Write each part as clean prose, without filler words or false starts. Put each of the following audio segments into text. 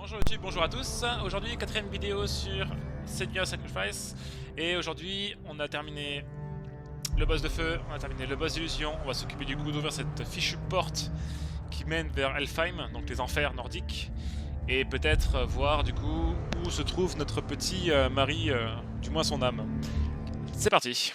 Bonjour YouTube, bonjour à tous. Aujourd'hui, quatrième vidéo sur Senua'S et aujourd'hui, on a terminé le boss de feu, on a terminé le boss d'illusion. On va s'occuper du coup d'ouvrir cette fichue porte qui mène vers Hellblade, donc les enfers nordiques, et peut-être voir du coup où se trouve notre petit mari, du moins son âme. C'est parti.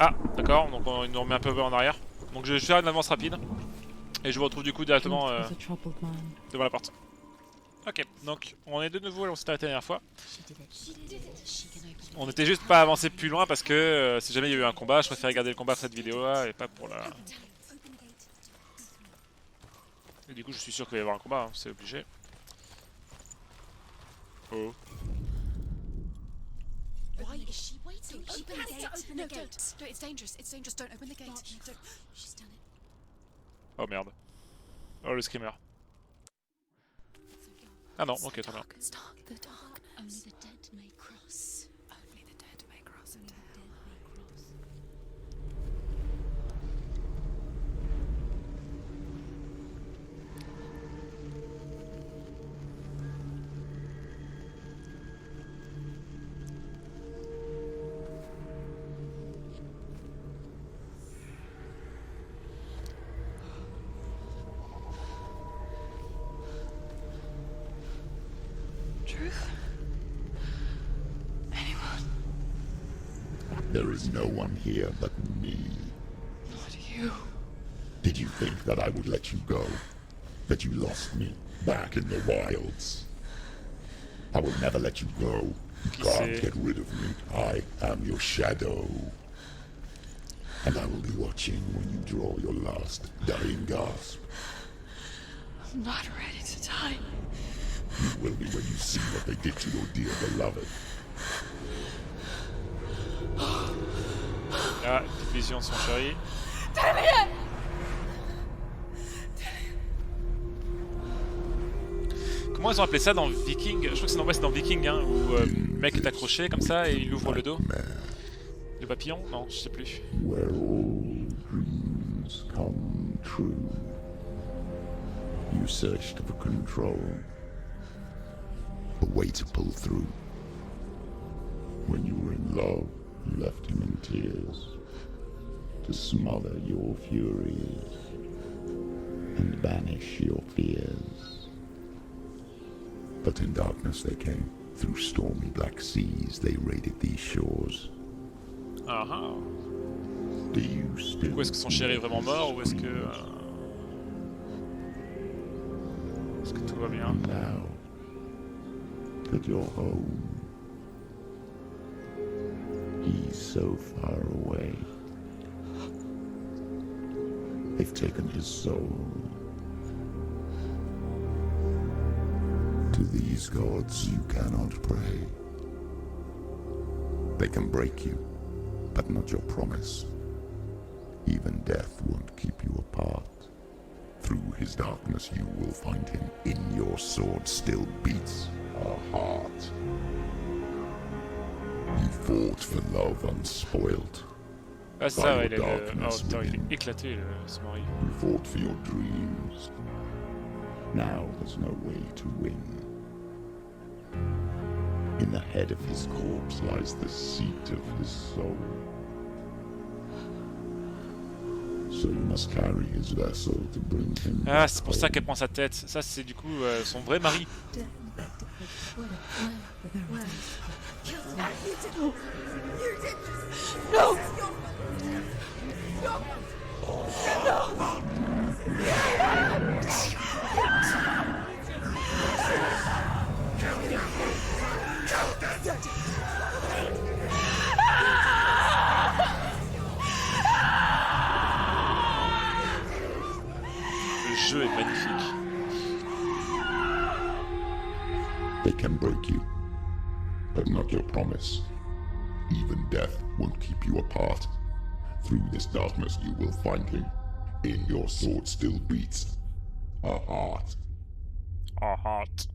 Ah, d'accord, donc il nous remet un peu en arrière. Donc je vais faire une avance rapide. Et je vous retrouve du coup directement devant la porte. Ok, donc on est de nouveau là où on s'est arrêté la dernière fois. On n'était juste pas avancé plus loin parce que si jamais il y a eu un combat, je préfère garder le combat pour cette vidéo là et pas pour la... Et du coup je suis sûr qu'il va y avoir un combat, hein, c'est obligé. Oh. Why is she waiting? Open the gate! No, don't! No, it's dangerous. It's dangerous. Don't open the gate. No, don't. She's done it. Oh merde. Oh le screamer. Ah non, ok, très bien. It's dark. The dark. Only the dead may cross. Only the dead may cross. Only the dead may cross. Truth? Anyone? There is no one here but me. Not you. Did you think that I would let you go? That you lost me back in the wilds? I will never let you go. You can't get rid of me. I am your shadow. And I will be watching when you draw your last dying gasp. I'm not ready to die. You will be when you see what they did to your dear beloved. Ah, vision de son chéri. Comment ils ont appelé ça dans Viking? Je crois que c'est dans Viking, hein, où le mec est accroché comme ça et il ouvre le dos. Le papillon? Non, je sais plus. Where all dreams come true. You searched for control. A way to pull through. When you were in love, you left him in tears. To smother your furies. And banish your fears. But in darkness they came. Through stormy black seas they raided these shores. Ah ah. Do you still... Ou est-ce que son chéri est vraiment mort ou est-ce que... Est-ce que tout va bien? Now that you're home, he's so far away. They've taken his soul. To these gods you cannot pray. They can break you, but not your promise. Even death won't keep you apart. Through his darkness you will find him. In your sword still beats a heart. You fought for love unspoiled. Ah c'est ça, ouais, il est éclaté ce mari. You fought for your dreams. Now there's no way to win. In the head of his corpse lies the seat of his soul. So you must carry his vessel to bring him. Ah, c'est pour ça qu'elle prend sa tête. Ça, c'est du coup son vrai mari. No! Le jeu est magnifique. They can break you, but not your promise. Even death won't keep you apart. Through this darkness you will find him. In your sword still beats a heart. A heart.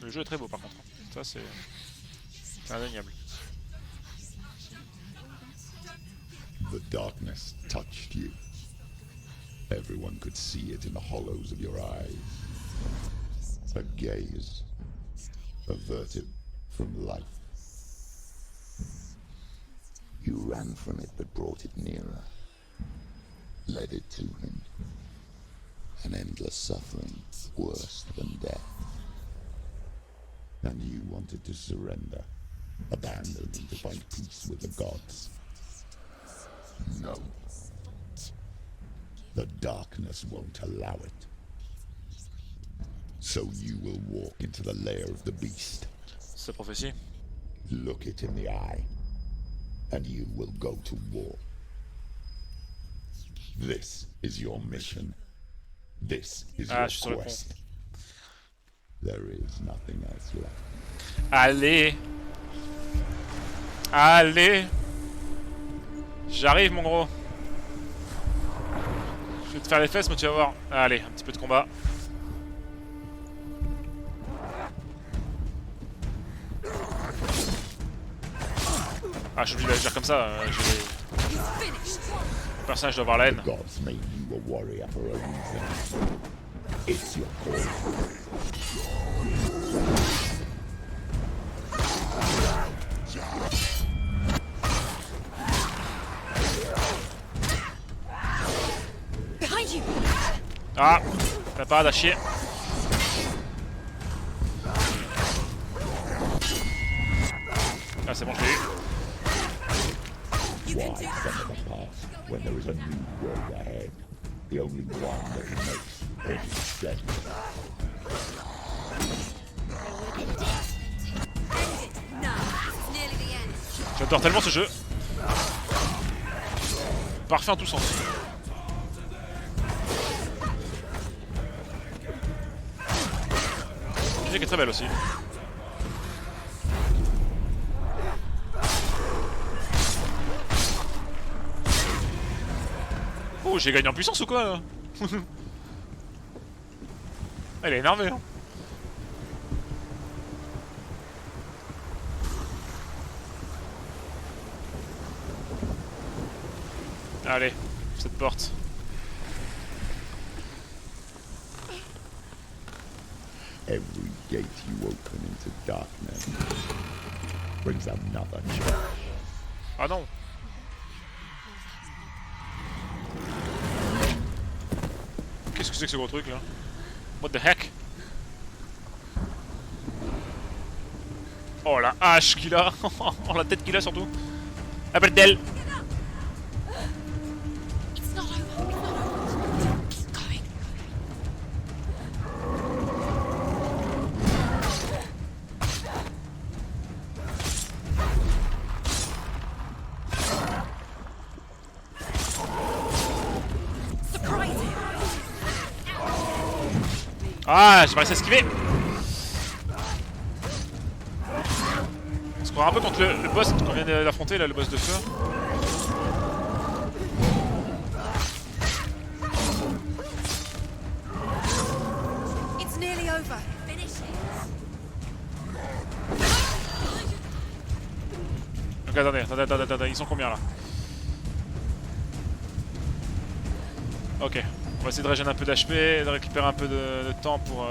Le jeu est très beau par contre. Ça c'est indéniable. The darkness touched you. Everyone could see it in the hollows of your eyes. A gaze averted from life. You ran from it but brought it nearer. Led it to him. An endless suffering worse than death. And you wanted to surrender, abandoning to find peace with the gods. No. The darkness won't allow it. So you will walk into the lair of the beast. C'est prophétie. Look it in the eye, and you will go to war. This is your mission. This is your quest. There is nothing else left. Allez. Allez. J'arrive mon gros. Je vais te faire les fesses mais tu vas voir. Allez, un petit peu de combat. Ah, j'ai oublié d'agir comme ça. Le personnage doit avoir la haine. Ah, la parade à chier. Ah, c'est bon, je l'ai eu. Why some of the past when there is a new world ahead? The only one that makes any sense. J'adore tellement ce jeu. Parfait en tous sens. La musique est très belle aussi. Oh, j'ai gagné en puissance ou quoi là? Elle est énervée hein. Allez, cette porte. Every gate you open into darkness brings another change. Ah non. Qu'est-ce que c'est que ce gros truc là? What the heck? Oh la hache qu'il a. Oh la tête qu'il a surtout. Appelle d'elle. Ah, j'ai pas réussi à esquiver. On se croirait un peu contre le boss qu'on vient d'affronter là, le boss de feu. Donc attendez, ils sont combien là? Ok. On va essayer de régénérer un peu d'HP, de récupérer un peu de temps pour...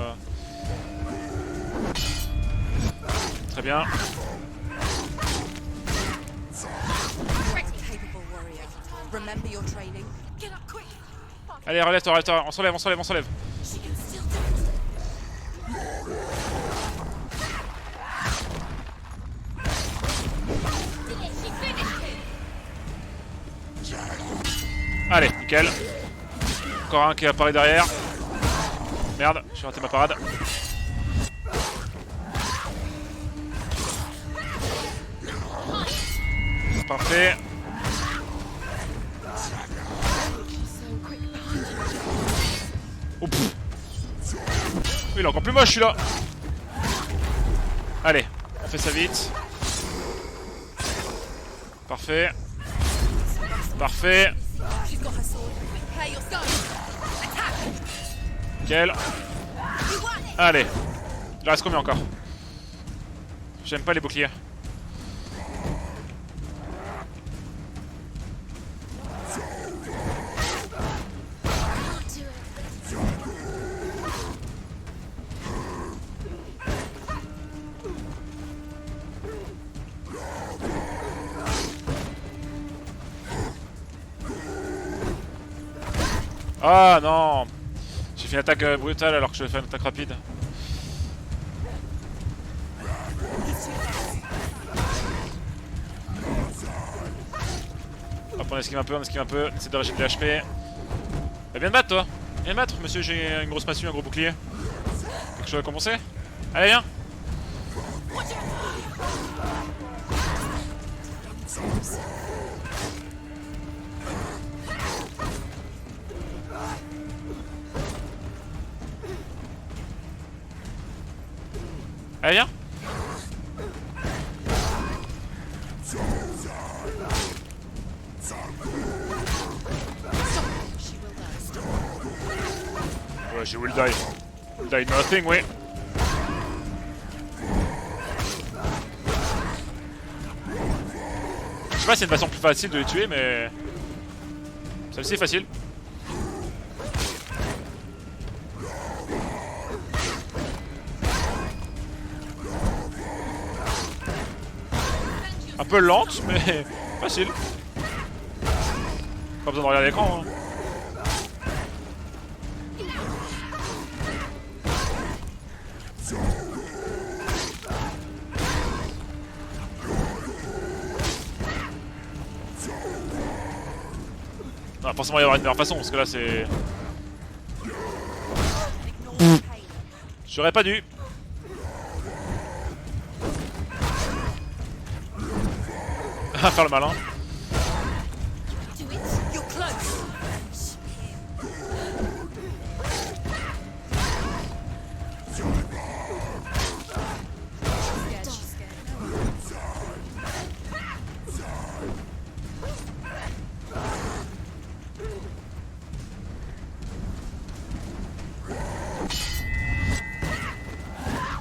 Très bien. Allez, relève-toi, on s'enlève. Allez, nickel. Encore un qui apparaît derrière. Merde, j'ai raté ma parade. Parfait. Oh, il est encore plus moche celui-là. Allez, on fait ça vite. Parfait. Parfait. Nickel. Allez. Il reste combien encore? J'aime pas les boucliers. Ah non! J'ai fait une attaque brutale alors que je vais faire une attaque rapide. Hop, on esquive un peu, on esquive un peu, on essaie de régénérer les HP. Bah, viens te battre toi! Viens te battre, monsieur, j'ai une grosse massue, un gros bouclier. Quelque chose à compenser? Allez, viens! Allez, viens! Ouais, she will die. Will die nothing, oui. Je sais pas si c'est une façon plus facile de les tuer, mais... celle-ci est facile. Un peu lente, mais facile. Pas besoin de regarder l'écran. Hein. Non, forcément il y avoir une meilleure façon, parce que là c'est... J'aurais pas dû. Faire le malin.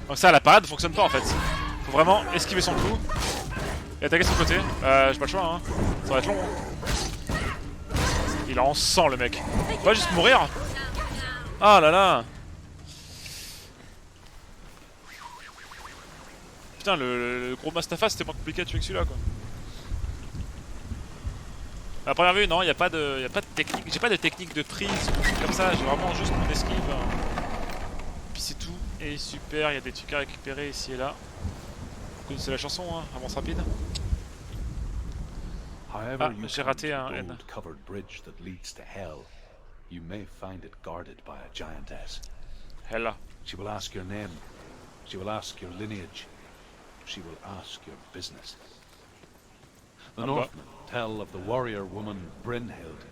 Donc ça, la parade fonctionne pas en fait. Faut vraiment esquiver son coup et attaquer son côté. J'ai pas le choix, hein. Ça va être long. Hein. Il a en sang le mec. Il va juste mourir. Ah là là. Putain, le gros Mastafa c'était moins compliqué à tuer que celui-là quoi. À la première vue, non, y a pas de technique. J'ai pas de technique de prise comme ça. J'ai vraiment juste mon esquive. Puis c'est tout. Et super, il y a des trucs à récupérer ici et là. Vous connaissez la chanson, hein, avance rapide. Ah, j'ai raté un N. Hella. She will ask your name. She will ask your lineage. She will ask your business. The Northmen tell of the warrior woman Brynhild,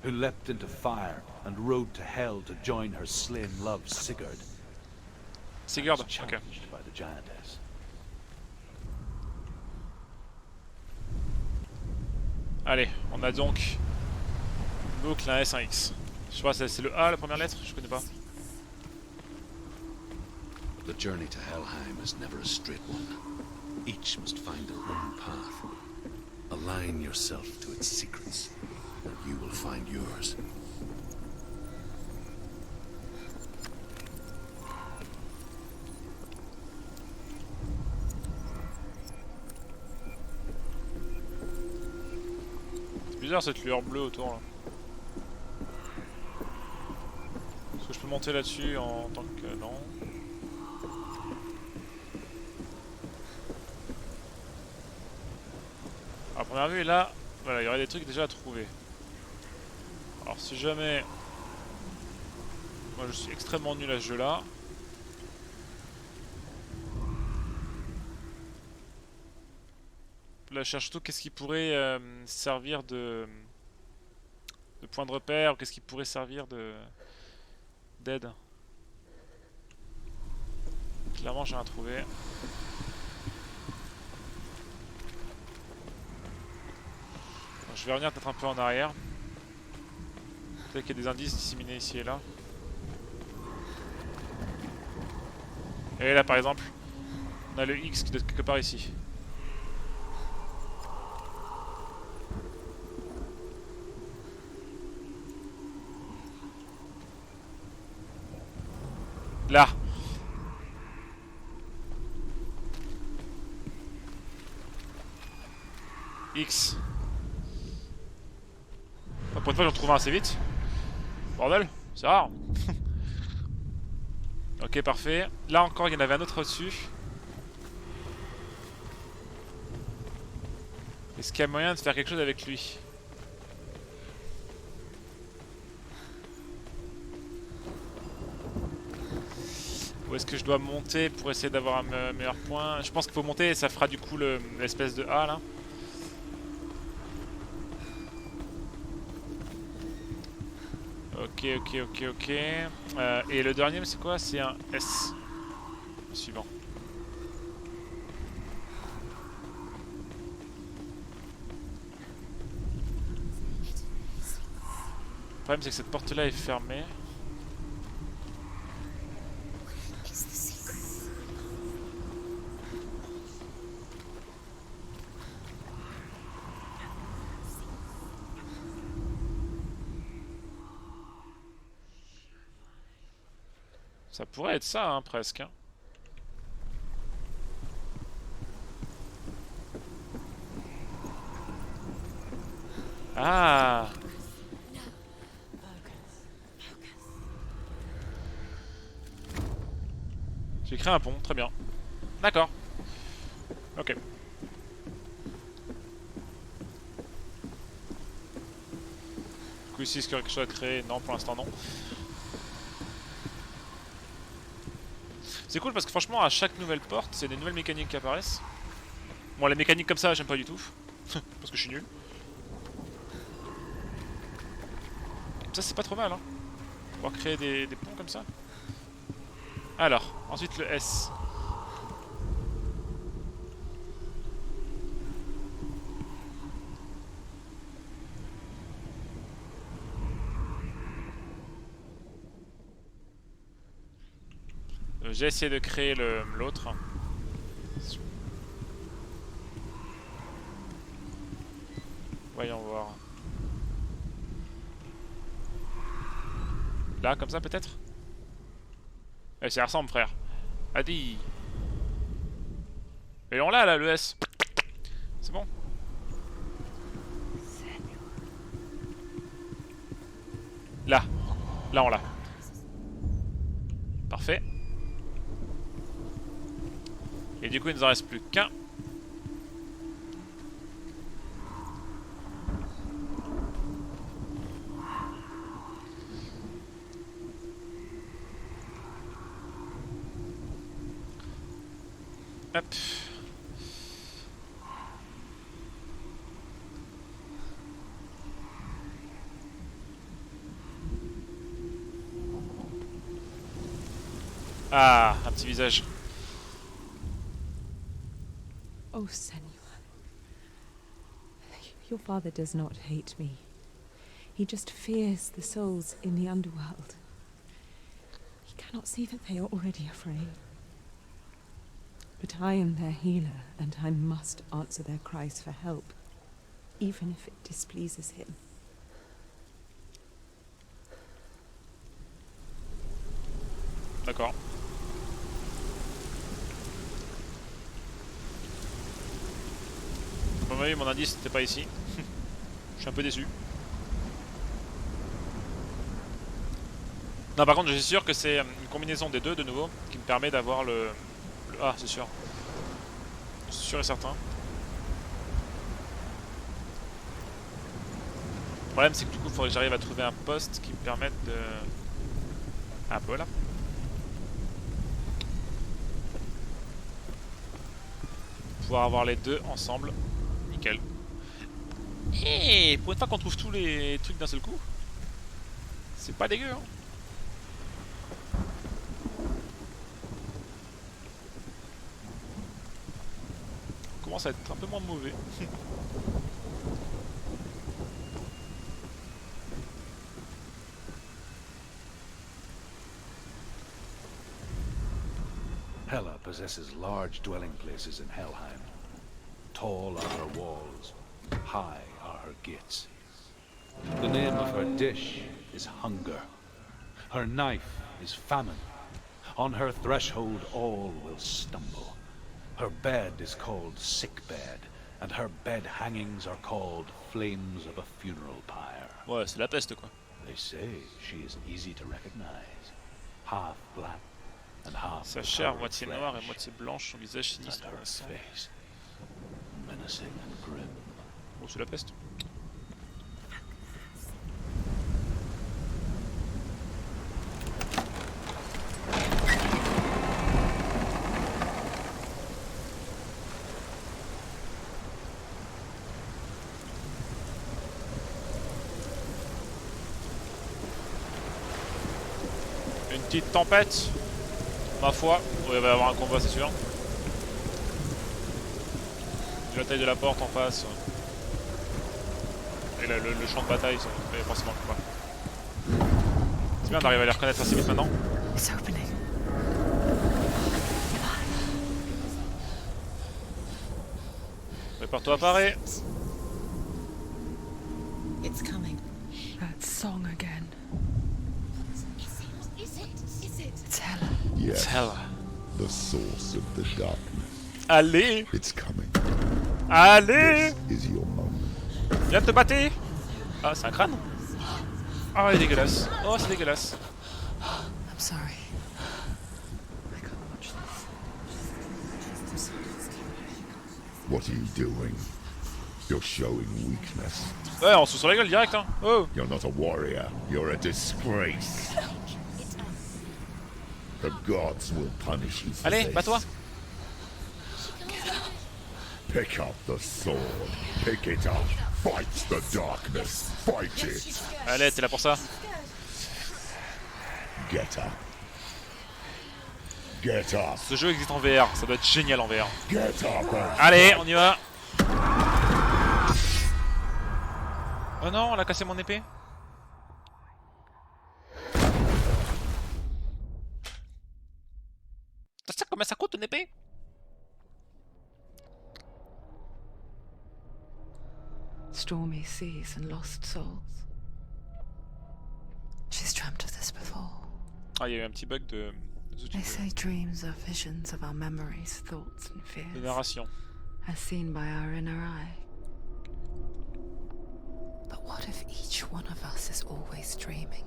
who leapt into fire and rode to hell to join her slain love Sigurd. Sigurd, ok. By the giantess. Allez, on a donc boucle un S, un X. Je sais pas, c'est le A la première lettre? Je connais pas. The journey to Helheim is never a straight one. Each must find their own path. Align yourself to its secrets, and you will find yours. C'est bizarre cette lueur bleue autour là. Est-ce que je peux monter là-dessus en tant que... non. À première vue, là, voilà, il y aurait des trucs déjà à trouver. Alors si jamais... moi je suis extrêmement nul à ce jeu là. Là je cherche surtout qu'est-ce qui pourrait servir de point de repère, ou qu'est-ce qui pourrait servir d'aide. Clairement j'ai rien trouvé. Je vais revenir peut-être un peu en arrière. Peut-être qu'il y a des indices disséminés ici et là. Et là par exemple, On a le X qui doit être quelque part ici. Là. X. Pour une fois j'en trouve un assez vite. Bordel, c'est rare. Ok, parfait. Là encore il y en avait un autre au-dessus. Est-ce qu'il y a moyen de faire quelque chose avec lui? Où est-ce que je dois monter pour essayer d'avoir un meilleur point? Je pense qu'il faut monter et ça fera du coup l'espèce de A là. Ok, ok, ok, ok. Et le dernier, c'est quoi? C'est un S. Le suivant. Le problème, c'est que cette porte-là est fermée. Ça pourrait être ça, hein, presque. Hein. Ah! J'ai créé un pont, très bien. D'accord. Ok. Du coup, ici, est-ce qu'il y aurait quelque chose à créer? Non, pour l'instant, non. C'est cool parce que franchement, à chaque nouvelle porte, c'est des nouvelles mécaniques qui apparaissent. Bon, les mécaniques comme ça, j'aime pas du tout. Parce que je suis nul. Ça, c'est pas trop mal, hein. Pouvoir créer des ponts comme ça. Alors, ensuite le S. J'ai essayé de créer l'autre. Voyons voir. Là, comme ça peut-être? Eh, ça ressemble, frère. Adi. Et on l'a là, le S. C'est bon. Là. Là, on l'a. Parfait. Et du coup, il nous en reste plus qu'un. Hop. Ah, un petit visage. Oh, Senua. Your father does not hate me. He just fears the souls in the underworld. He cannot see that they are already afraid. But I am their healer, and I must answer their cries for help, even if it displeases him. D'accord. Oui, mon indice n'était pas ici. Je suis un peu déçu. Non, par contre, je suis sûr que c'est une combinaison des deux de nouveau qui me permet d'avoir le A, c'est sûr. Sûr et certain. Le problème, c'est que du coup, il faudrait que j'arrive à trouver un poste qui me permette de... Ah, voilà. Pouvoir avoir les deux ensemble. Nickel. Et pour une fois qu'on trouve tous les trucs d'un seul coup, c'est pas dégueu, hein. On commence à être un peu moins mauvais. Hela possessed possesses large dwelling places in Helheim. Tall are her walls, high are her gates. The name of her dish is hunger. Her knife is famine. On her threshold all will stumble. Her bed is called sick bed, and her bed hangings are called flames of a funeral pyre. Ouais, c'est la peste quoi. They say she is easy to recognize. Half black and half Sa chair, the moitié flesh. noire et moitié blanche, son visage And sinistre. her face, menacing and grim. Oh, c'est la peste. Une petite tempête, ma foi. Oui, il va y avoir un combat, c'est sûr. Vu la taille de la porte en face. Et le champ de bataille, il y a forcément le combat. C'est bien d'arriver à les reconnaître assez vite maintenant. It's opening. Prépare-toi à parer. It's coming. That song again. Is it? It's Hela. Yes, Hell. the source of the darkness. Allez. It's coming. Allez. Is your moment. Viens te battre. Ah, c'est un crâne. Ah, il est dégueulasse. Oh, c'est dégueulasse. I'm sorry. I can't watch this. What are you doing? You're showing weakness. Ouais, on se sur la gueule direct, hein. Oh. You're not a warrior. You're a disgrace. The gods will punish you for Allez, this. bats-toi. Pick up the sword. Pick it up. Fight the darkness. Fight it. Allez, t'es là pour ça. Get up. Get up. Ce jeu existe en VR, ça doit être génial en VR. Get up. Allez, on y va. Oh non, on a cassé mon épée. T'as ça combien ça coûte une épée? Stormy seas and lost souls. She's dreamt of this before. Ah, il y a eu un petit bug de They say dreams are visions of our memories, thoughts and fears, narration. as seen by our inner eye. But what if each one of us is always dreaming,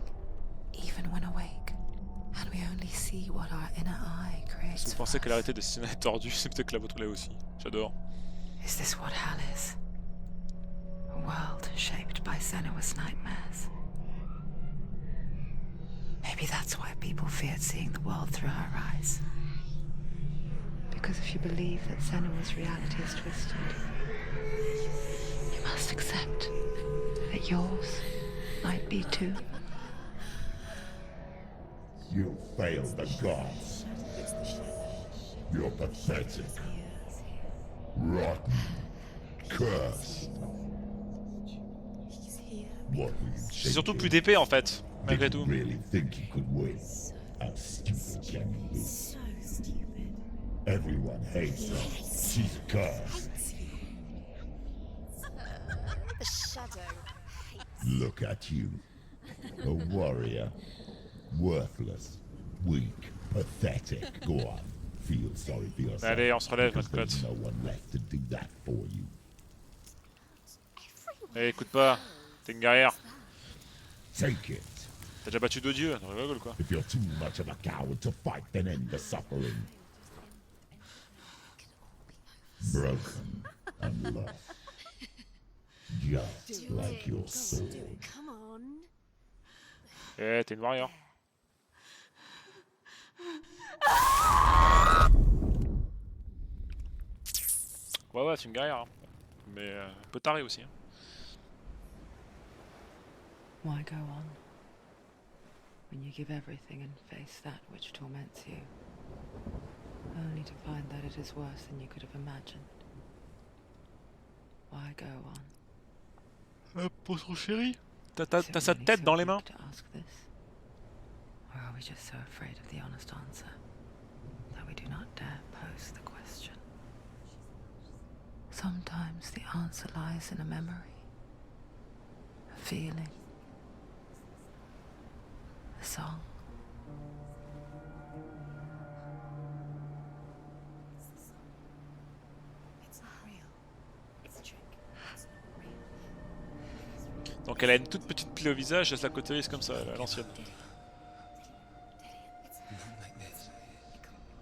even when awake, and we only see what our inner eye Si creates vous for pensez que la us? réalité de ce est tordue, c'est peut-être que la vôtre l'est aussi. J'adore. Is this what hell is? A world shaped by Senua'S nightmares. Maybe that's why people feared seeing the world through her eyes. Because if you believe that Senua'S reality is twisted, you must accept that yours might be too. You failed the gods. You're pathetic. Rotten. Cursed. What were you C'est surtout thinking? plus d'épée en fait, malgré Did you tout. really think you could win? How stupid can you be? So stupid. Everyone hates her. She's cursed. The shadow. Look at you. A warrior. Worthless. Weak. Pathetic. Go on. Feel sorry for yourself. Allez, on se relève, because notre there's pote. no one left to do that for you. Eh, écoute pas, t'es une guerrière. Take it. T'as déjà battu 2 dieux, on rigole quoi. If you're too much of a coward to fight, then end the suffering. Broken and lost. Just like your sword. Come on. Eh, t'es une warrior. Ouais, c'est une guerrière. Hein. Mais un peu tarée aussi. Hein. Why go on when you give everything and face that which torments you, only to find that it is worse than you could have imagined? Why go on? Pour son chéri. Is it T'as sa really tête so dans les big mains. to ask this? Or are we just so afraid of the honest answer that we do not dare pose the question. Sometimes the answer lies in a memory, a feeling, a song. Donc elle a une toute petite plaie au visage, elle se la cautérise comme ça, à l'ancienne.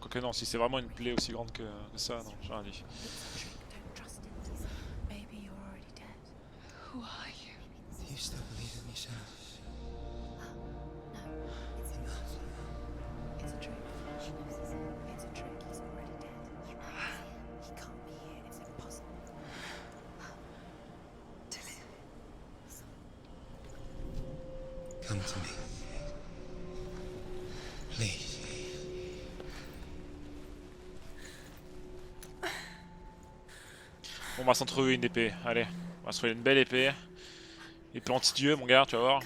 Quoique non, si c'est vraiment une plaie aussi grande que ça, non, j'ai rien dit. Come to me. Please. On va s'en trouver une épée, allez. On va se trouver une belle épée. Épée anti-dieu, mon gars, tu vas voir.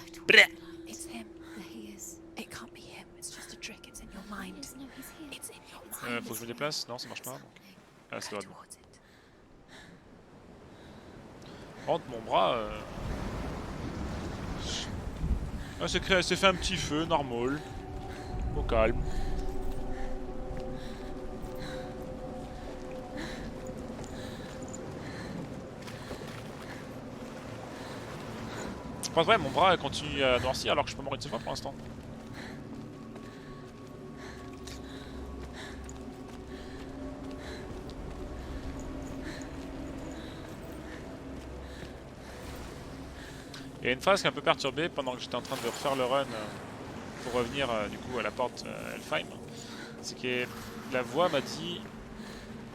It's him. He is. It can't be him. It's just a trick. It's in your mind. It's in your mind. Faut que je me déplace? Non, ça marche pas. Donc. Ah, ça doit être bon. Rentre mon bras. Ah, elle s'est fait un petit feu, normal. Au calme. Je pense ouais, mon bras continue à noircir alors que je peux mourir de ce fois pour l'instant. Il y a une phase qui est un peu perturbée pendant que j'étais en train de refaire le run pour revenir du coup à la porte Hellblade. C'est que la voix m'a dit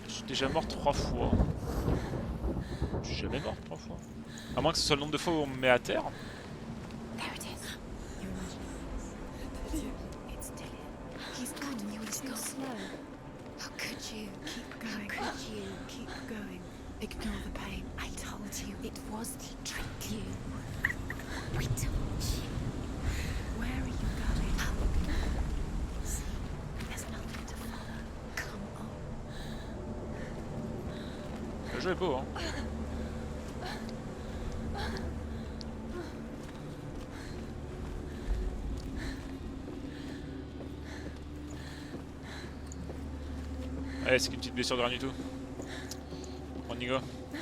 je suis déjà mort 3 fois. Je suis jamais mort 3 fois. À moins que ce soit le nombre de fois où on me met à terre. There it is. It's still him. He's gone. He's gone. Slow. How could you keep going? How could you keep going? Ignore the pain. I told you it was to trick you. We told you. Where are you going? See, there's nothing to follow. Come on. Le jeu est beau, hein. Allez, c'est qu'une petite blessure de rien du tout. On y go.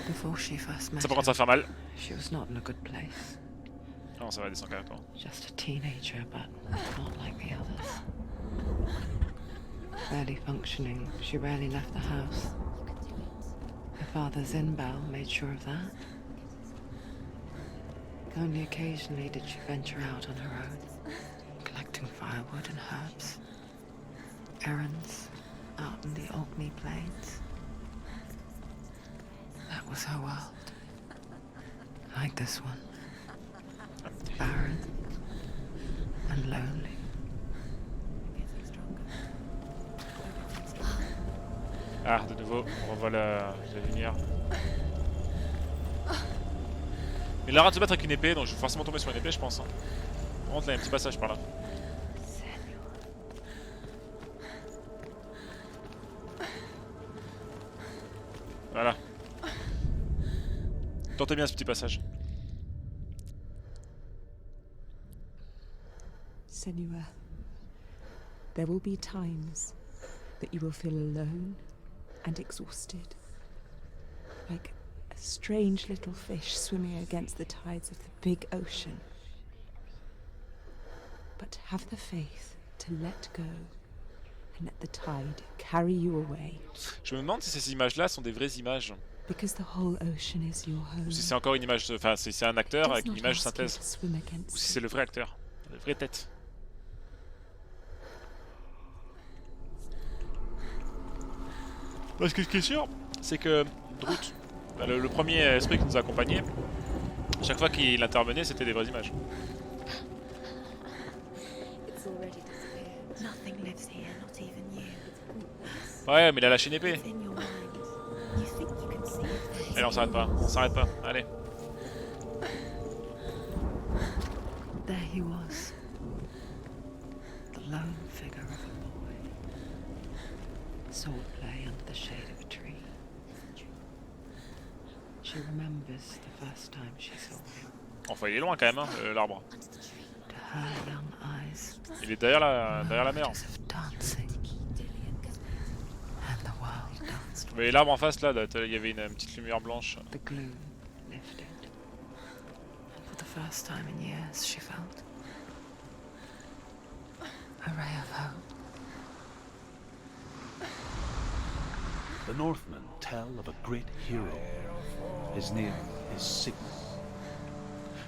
Before she first met Ça par contre ça va faire mal. she was not in a good place. Non, ça va descendre carrément. Just a teenager, but not like the others. Barely functioning, she rarely left the house. Her father's in-bell made sure of that. Only occasionally did she venture out on her own, collecting firewood and herbs. Errands out in the Orkney Plains. That was her world. Like this one. Barren and lonely. Ah, de nouveau, on revoit la lumière. Mais il a l'air de se battre avec une épée, donc je vais forcément tomber sur une épée, je pense. Hein. Par contre, là, il y a un petit passage par là. Voilà. Tentez bien ce petit passage. Senua, there will be times that you will feel alone and exhausted, like a strange little fish swimming against the tides of the big ocean. But have the faith to let go and let the tide carry you away. Je me demande si ces images-là sont des vraies images. Because the whole ocean is your home. Ou si c'est encore une image, enfin si c'est un acteur Does avec une not image ask you synthèse. to swim against Ou si c'est le vrai acteur, la vraie tête. Parce que ce qui est sûr, c'est que Drout, le premier esprit qui nous a accompagnés, chaque fois qu'il intervenait, c'était des vraies images. It's already disappeared. Nothing lives here, not even you. Ouais, mais il a lâché une épée. It's in your mind. You think you can see it. Allez, on s'arrête pas, allez. There he was, the lone figure of a boy. Swordplay and She remembers the first time she saw him. Enfin, il est loin quand même, hein, l'arbre. To her young eyes, Il est derrière la mer. of dancing. And the world danced Vous voyez l'arbre en face là, il y avait une petite lumière blanche. the gloom lifted. And for the first time in years, she felt a ray of hope. The Northmen tell of a great hero. His name is Sigmund.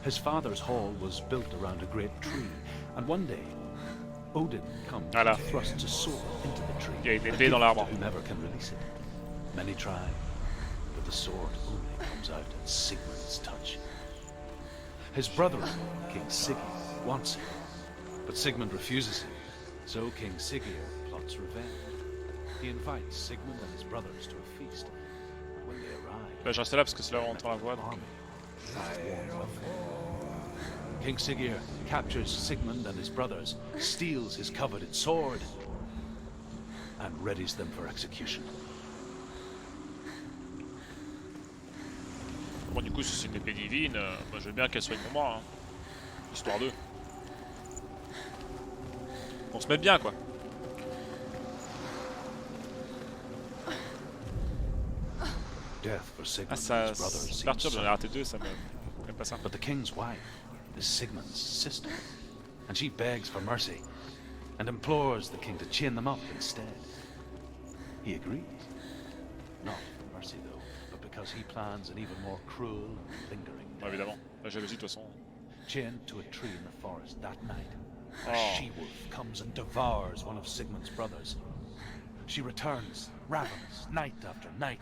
His father's hall was built around a great tree, and one day, Odin comes Voilà. and thrusts a sword into the tree. Il y a une a épée dans gift l'arbre. to whomever can release it. Many try, but the sword only comes out at Sigmund's touch. His brother-in-law, King Sigurd, wants it, but Sigmund refuses it. So King Sigurd plots revenge. He invites Sigmund and his brothers to a feast. When they arrive, Bah, je reste là parce que c'est là où on entend la voix. Donc... army warms up. King Sigurd captures Sigmund and his brothers, steals his coveted sword, and readies them for execution. Bon, du coup, si c'est une épée divine, moi je veux bien qu'elle soit pour moi. Hein. Histoire d'eux. On se met bien quoi. Death for Sigmund Ah, ça, and his brothers ça seems perturbe, j'en ai certain. raté deux, ça me. J'aime pas ça. But the king's wife is Sigmund's sister, and she begs for mercy and implores the king to chain them up instead. He agrees. Not for mercy though, but because he plans an even more cruel and lingering Bon, death. évidemment. La jalousie de toute façon. Chained to a tree in the forest that night, a Oh. she-wolf comes and devours one of Sigmund's brothers. She returns, ravens, night after night,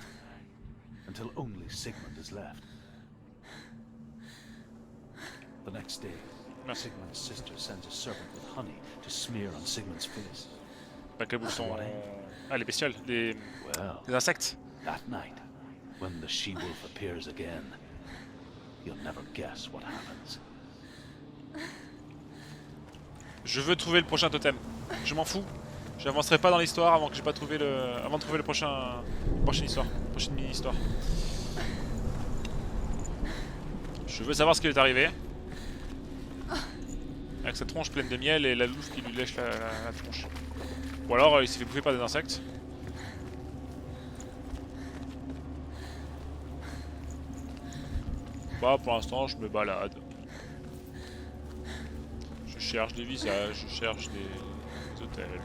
until only Sigmund is left. The next day, Sigmund's sister sends a servant with honey to smear on Sigmund's face. Pas quel bout sont. Ah, les bestioles, les Well, insectes. that night, when the she-wolf appears again, you'll never guess what happens. Je veux trouver le prochain totem. Je m'en fous. J'avancerai pas dans l'histoire avant que j'ai pas trouvé le. Avant de trouver le prochain. Prochaine histoire. Prochaine mini-histoire. Je veux savoir ce qui lui est arrivé. Avec sa tronche pleine de miel et la louve qui lui lèche la tronche. Ou alors il s'est fait bouffer par des insectes. Bah pour l'instant je me balade. Je cherche des visages, je cherche des hôtels.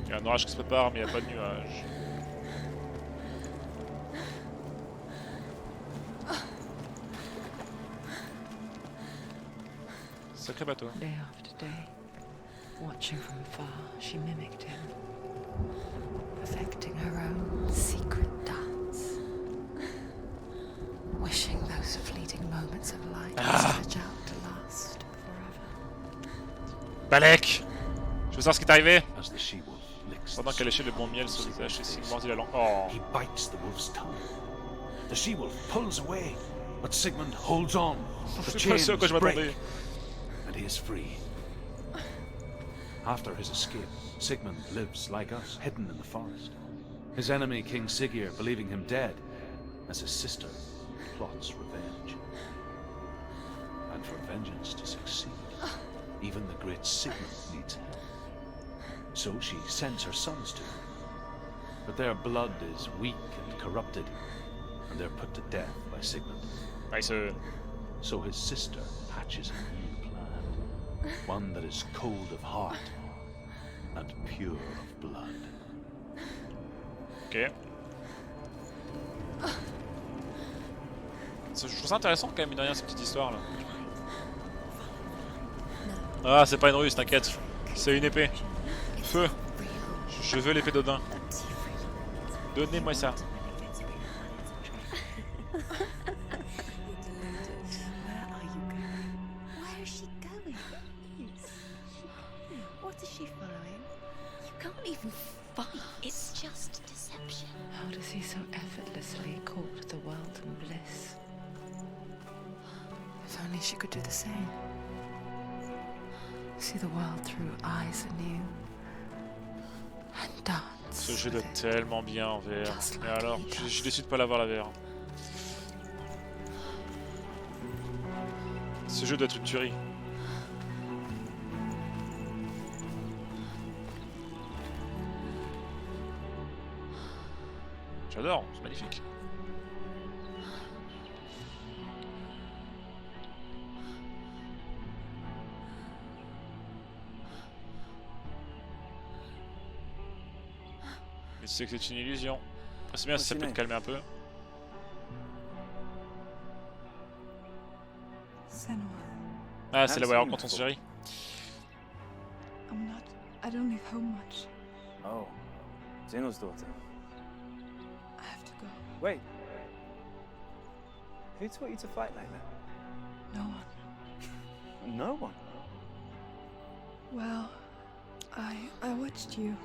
Il y a un orage qui se prépare mais il n'y a pas de nuages. Sacré bateau. Day after day, watching from afar, she mimicked him, perfecting her own secret dance, wishing those fleeting moments of light would stretch out to last forever. Balek! Je veux savoir ce qui est arrivé As the she-wolf licks pendant the qu'elle léchait sword le bon miel sur le from visage et Sigmund's s'il mordit face, la langue. Oh! he bites the wolf's tongue. The she-wolf pulls away, but Sigmund holds on. The C'est pas ce à chains quoi je m'attendais. break, and he is free. After his escape, Sigmund lives like us, hidden in the forest. His enemy, King Sigurd, believing him dead, as his sister plots revenge. And for vengeance to succeed, even the great Sigmund needs help. So she sends her sons to him. But their blood is weak and corrupted, and they're put to death by Sigmund. Ah, il se... So his sister hatches a new plan, one that is cold of heart and pure of blood. Ok. Je trouve ça intéressant quand même, mine de rien, cette petite histoire là. Ah, c'est pas une ruse, t'inquiète. C'est une épée. Feu. Je veux l'épée d'Odin. Donnez-moi ça. Where is she going? What is she following? You can't even fight. It's just deception. How does he so effortlessly court the world in bliss? If only she could do the same. See the world through eyes anew. and dance. Ce jeu doit with it. tellement bien en VR. Just Et like alors, he je suis does. déçu de pas l'avoir la VR. Ce jeu doit être une tuerie. J'adore, c'est magnifique. Mais tu sais que c'est une illusion. C'est bien si ça peut te calmer un peu. Senua. Ah, c'est la voix quand on se chérit. I'm not. I don't leave home much. Oh, Zeno's daughter. I have to go. Wait. Who taught you to fight like that? No one. No one. Well, I watched you,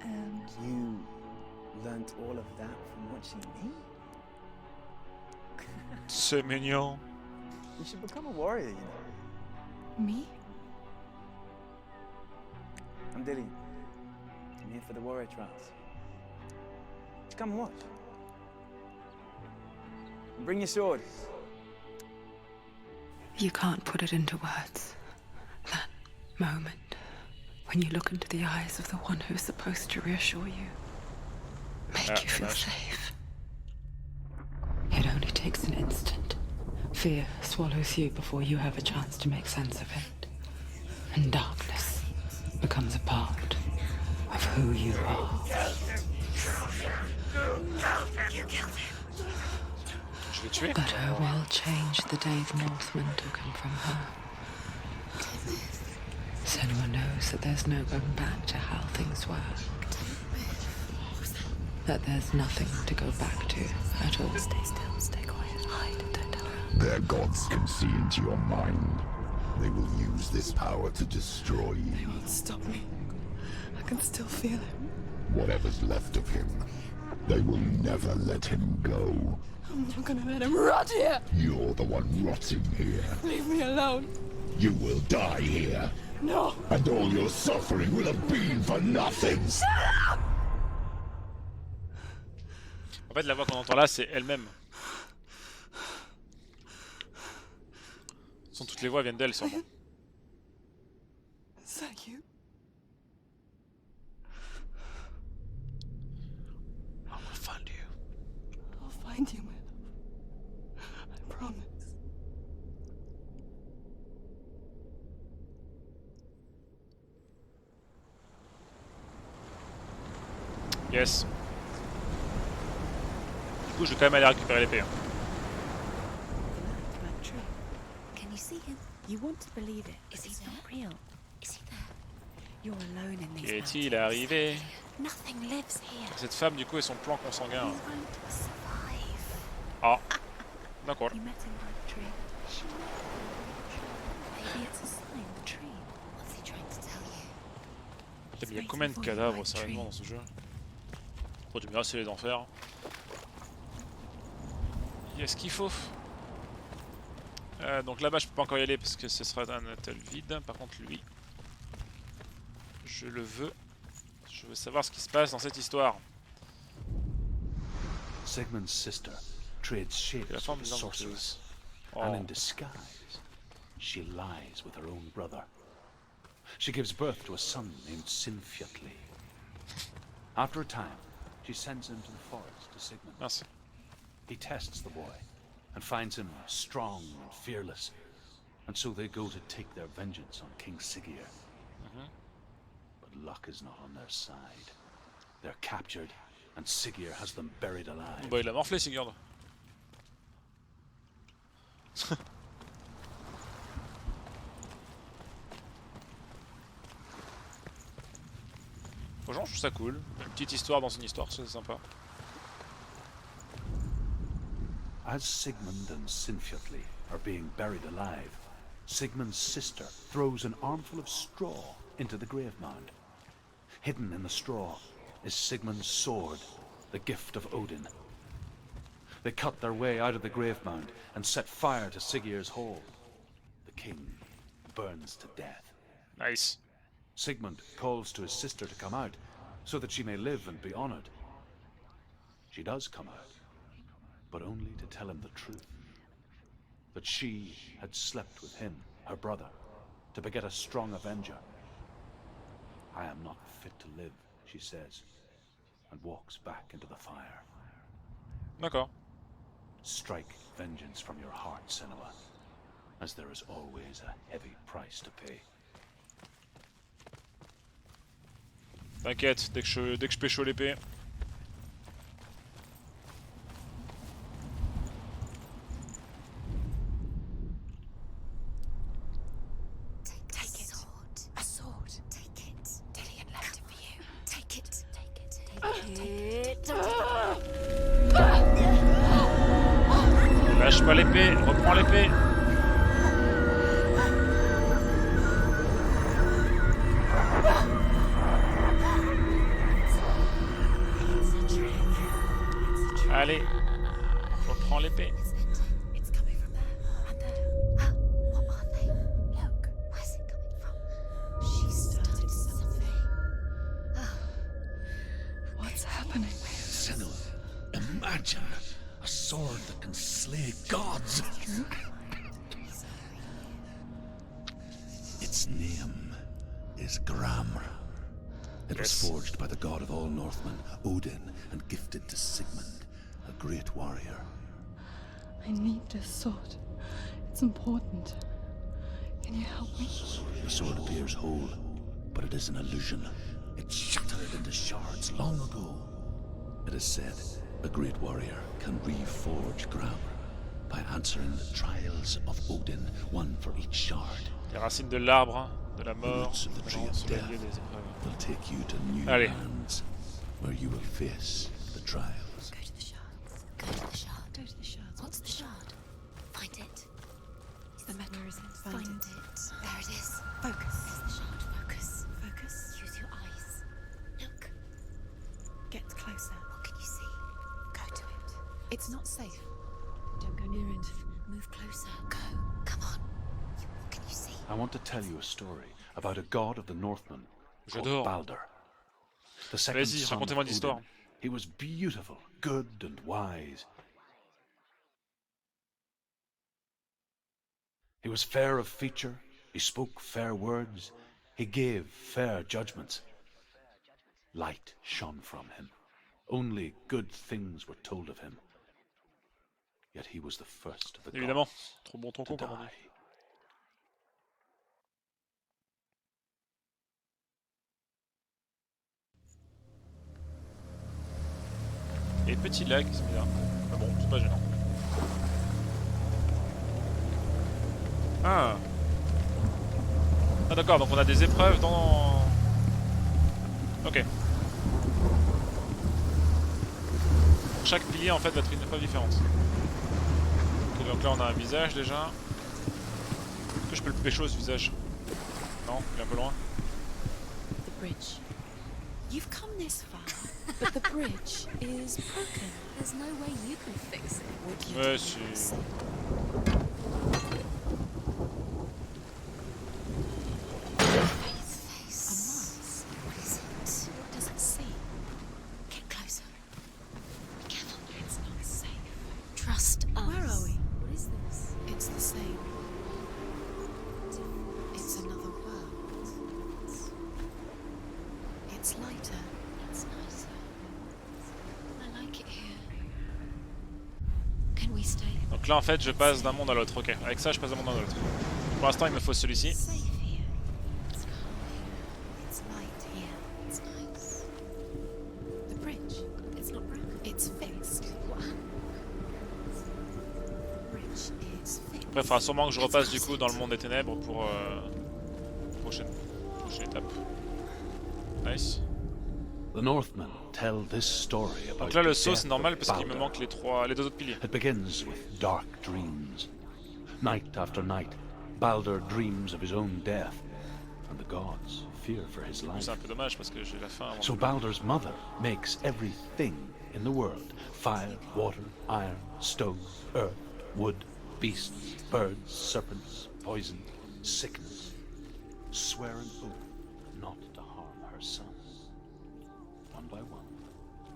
and You learnt all of that from watching me? C'est mignon. You should become a warrior, you know. me. I'm Dillian. I'm here for the warrior trials. Just come and watch. And bring your sword. You can't put it into words. That moment when you look into the eyes of the one who's supposed to reassure you, make you feel dommage. safe. It only takes an instant. Fear swallows you before you have a chance to make sense of it. And darkness becomes a part of who you are. Je vais tuer. But her will changed the day the Northmen took him from her. Senua knows that there's no going back to how things were. That there's nothing to go back to at all. Stay still, stay quiet, hide, don't tell her. Their gods can see into your mind. They will use this power to destroy They you. won't stop me. I can still feel him. Whatever's left of him, they will never let him go. I'm not gonna let him rot here. You're the one rotting here. Leave me alone. You will die here, No. and all your suffering will have been for nothing. En fait, la voix qu'on entend là, c'est elle-même. Toutes les voix viennent d'elle, sûrement. Is that you? I will find you. I'll find you, my love. I promise. Yes. Du coup, je vais quand même aller récupérer l'épée. Hein. Can you see him? You want to believe it, but he's not real. Is he there? You're alone in these Est-il mountains. arrivé? Nothing lives here. Cette femme, du coup, et son plan consanguin. You won't survive. Ah, d'accord. You met him by the tree. Maybe it's a sign, the tree. What's he trying to tell you? Il y a combien de cadavres, sérieusement, dans ce jeu? Bon, tu me diras, c'est les enfers. Il y a ce qu'il faut. Donc là-bas, je peux pas encore y aller parce que ce sera un hôtel vide. Par contre, lui, je le veux. Je veux savoir ce qui se passe dans cette histoire. Sigmund's sister trades shapes La forme with des a sorceress, Oh. and in disguise, she lies with her own brother. She gives birth to a son named Sinfjotli. After a time, she sends him to the forest to Sigmund. Mince. He tests the boy and finds him strong and fearless, and so they go to take their vengeance on King Siggeir. But luck is not on their side. They're captured, and Siggeir has them buried alive. Bah, il a morflé, Sigurd. Franchement, je trouve ça cool. Une petite histoire dans une histoire, c'est sympa. As Sigmund and Sinfjotli are being buried alive, Sigmund's sister throws an armful of straw into the grave mound. Hidden in the straw is Sigmund's sword, the gift of Odin. They cut their way out of the grave mound and set fire to Siggeir's hall. The king burns to death. Nice. Sigmund calls to his sister to come out, so that she may live and be honored. She does come out, but only to tell him the truth. That she had slept with him, her brother, to beget a strong avenger. I am not fit to live, she says, and walks back into the fire. D'accord. Strike vengeance from your heart, Senua, as there is always a heavy price to pay. T'inquiète, dès que je pécho l'épée. Take it. A sword. Take it. Dillian left it for you. Take it. Take it. Take it. Lâche pas l'épée, reprends l'épée. Allez, reprends l'épée. It's coming from there and there. What are they? Look, where's it coming from? She started something. What's happening? Senua, imagine a sword that can slay gods. Its name is Gramr. It was forged by the god of all Northmen, Odin, and gifted to Sigmund, a great warrior. I need this sword. It's important. Can you help me? The sword appears whole, but it is an illusion. It shattered into shards long ago. It is said a great warrior can reforge Gramr by answering the trials of Odin, one for each shard. Les racines de l'arbre, de la The mort, roots of the tree non, of sur le death lieu des épreuves. will take you to new Allez. lands where you will face the trials. Go to the shards. Go to the shard. Go to the shards. What's the shard? Find it. It's the metal. Where is it? Find it. There it is. Focus. There's the shard. Focus. Focus. Use your eyes. Look. Get closer. What can you see? Go to it. It's not safe. Don't go near it. Move closer. Go. Come on. What can you see? I want to tell you a story about a god of the Northmen called J'adore. Balder. The second Vas-y, son of racontez-moi l'histoire. Odin. He was beautiful, good and wise. He was fair of feature, he spoke fair words, he gave fair judgments. Light shone from him. Only good things were told of him. Yet he was the first of the Évidemment, gods trop bon ton to con comme on dit. die. Et petit lag, c'est bizarre. Ah bon, c'est pas gênant. Ah. Ah d'accord, donc on a des épreuves dans... Ok. Chaque pilier en fait va être une épreuve différente. Ok, donc là on a un visage déjà. Est-ce que je peux le pécho ce visage? Non, il est un peu loin. The bridge. You've come this far, but the bridge is broken. There's no way you can fix it, would you? Ouais, si... Face. A mask. What is it? What does it see? Get closer. Be careful. It's not safe. Trust us. Where are we? What is this? It's the same. It's another world. It's lighter. It's nicer. I like it here. Can we stay? Donc là en fait je passe d'un monde à l'autre, ok. Avec ça je passe d'un monde à l'autre. Pour l'instant il me faut celui-ci. Safe here. It's calm here. It's light here. It's nice. The bridge. It's not broken. It's fixed. What happened? The bridge is fixed. Après il faudra sûrement que je repasse du coup dans le monde des ténèbres pour prochaine étape. Nice. The Northmen tell this story about Donc là le the saut death c'est normal of parce qu'il me Balder. manque les deux autres piliers. It begins with dark dreams. Night after night, Balder dreams of his own death, and the gods fear for his life. C'est un peu dommage parce que j'ai la fin avant. So Balder's mother makes everything in the world: fire, water, iron, stone, earth, wood, beasts, birds, serpents, poison, sickness, swear an oath not to harm her son.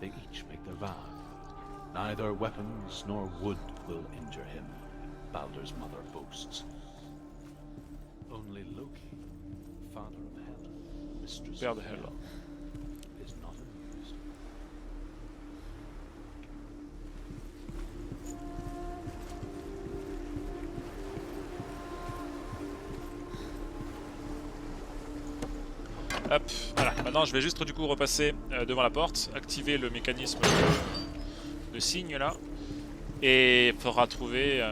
they each make their vow. Neither weapons nor wood will injure him, Baldur's mother boasts. Only Loki, father of Hel, mistress Père of de Hel. Hel, is not amused. Hop, voilà. Maintenant, je vais juste du coup repasser devant la porte, activer le mécanisme de signe là, et il faudra trouver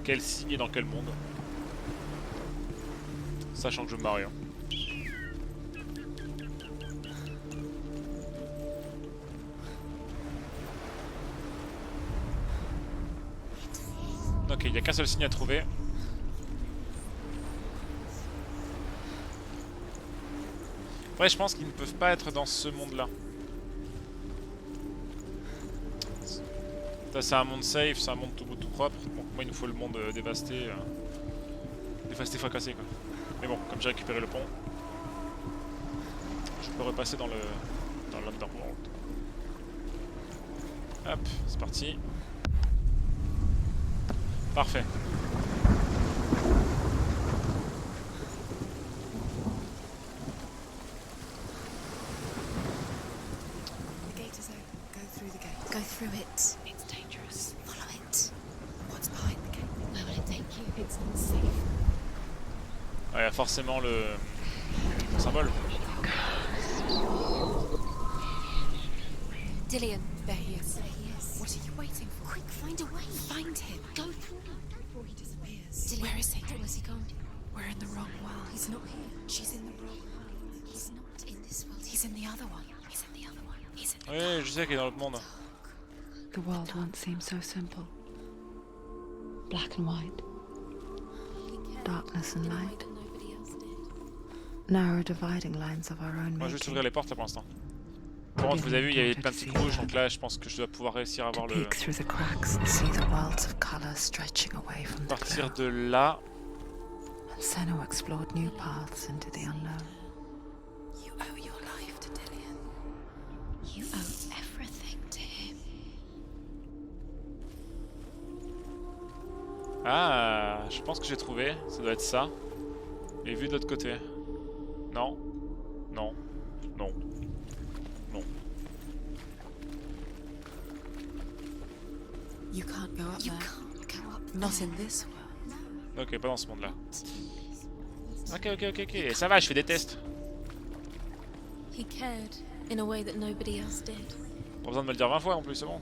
quel signe est dans quel monde. Sachant que je me marie. Hein. Ok, il n'y a qu'un seul signe à trouver. Après, je pense qu'ils ne peuvent pas être dans ce monde-là. Ça, c'est un monde safe, c'est un monde tout beau, tout propre. Donc, moi, il nous faut le monde dévasté. Dévasté, fracassé, quoi. Mais bon, comme j'ai récupéré le pont, je peux repasser dans l'Underworld. Hop, c'est parti. Parfait. The gate is open. Go through the gate. Go through it. It's dangerous. Follow it. What's behind the gate? Where will it take you? It's unsafe. Ouais, il y a forcément le symbole. Dillion, there he is. There he is. What are you waiting for? Quick, find a way. Find him. Go through before he disappears. Dillion, where is he? Where's he gone? We're in the wrong world. He's not here. She's in the wrong world. He's not in this world. He's in the other one. He's in the other one. He's in the Oui, je sais qu'il est dans l'autre monde. The world once seemed so simple. Black and white. Darkness and light. Narrow dividing lines of our own Moi, je vais juste making. ouvrir les portes là pour l'instant. Par contre, vous avez vu, il y avait plein de trucs rouges, donc là, je pense que je dois pouvoir réussir à voir le. Peek through the cracks and see the worlds of color stretching away from the Partir glow. de là. And Senua explored new paths into the unknown. You owe your life to Dillion. You owe everything to him. Ah, je pense que j'ai trouvé. Ça doit être ça. Et vu de l'autre côté. Non. Non. Non. Non. You can't go up there. You can't go up. Not in this world. Ok, pas dans ce monde-là. Ok. Ça va, je fais des tests. He cared in a way that nobody else did. Pas besoin de me le dire 20 fois en plus, c'est bon.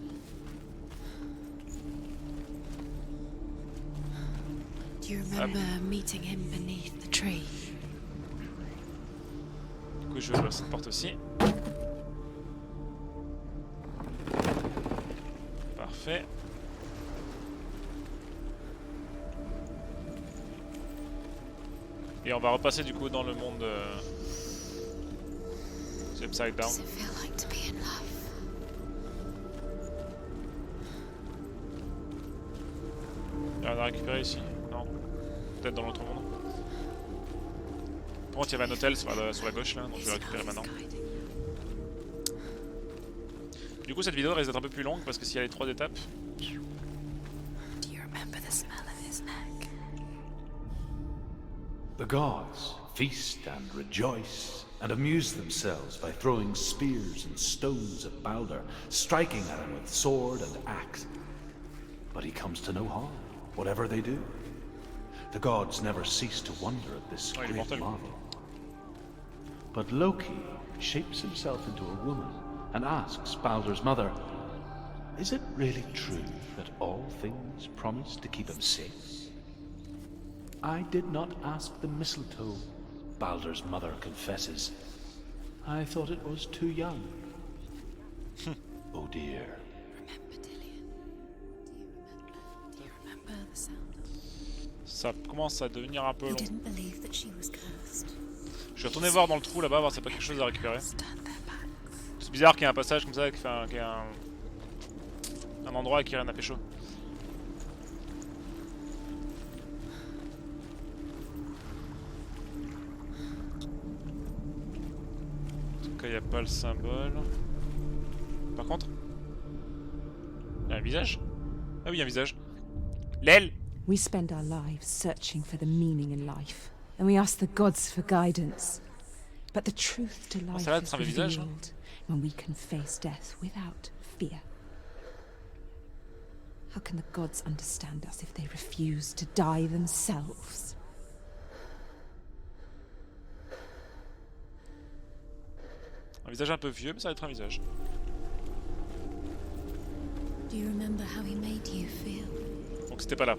Do you remember meeting him beneath the tree? Du coup, je vais ouvrir cette porte aussi. Parfait. Et on va repasser du coup dans le monde Upside Down. Does it feel like to be in love? Il y a rien à récupérer ici. Non. Peut-être dans l'autre monde. Par contre, il y avait un hôtel sur la gauche là, donc je vais le récupérer maintenant. Du coup, cette vidéo risque d'être un peu plus longue parce que s'il y a les 3 étapes. Do you remember the smell of his neck? The gods feast and rejoice and amuse themselves by throwing spears and stones at Baldur, striking at him with sword and axe. But he comes to no harm, whatever they do. The gods never cease to wonder at this Oh, il est great mortel. marvel. But Loki shapes himself into a woman and asks Baldur's mother, "Is it really true that all things promise to keep him safe?" "I did not ask the mistletoe," Baldur's mother confesses. "I thought it was too young." Oh dear. Remember Dillion? Do you remember the sound of? Ça commence à devenir un peu You long. didn't believe that she was cursed. Je vais retourner voir dans le trou là-bas, voir s'il n'y a pas quelque chose à récupérer. Turned their backs. C'est bizarre qu'il y ait un passage comme ça qui fait un endroit qui a rien à pécho. En tout cas, il n'y a pas le symbole. Par contre, il y a un visage. Ah oui, il y a un visage. L'aile. We spend our lives searching for the meaning in life, and we ask the gods for guidance. But the truth to life ça va, is c'est un visage, hein. revealed when we can face death without fear. How can the gods understand us if they refuse to die themselves? Un visage un peu vieux, mais ça va être un visage. Do you remember how he made you feel? Donc c'était pas là.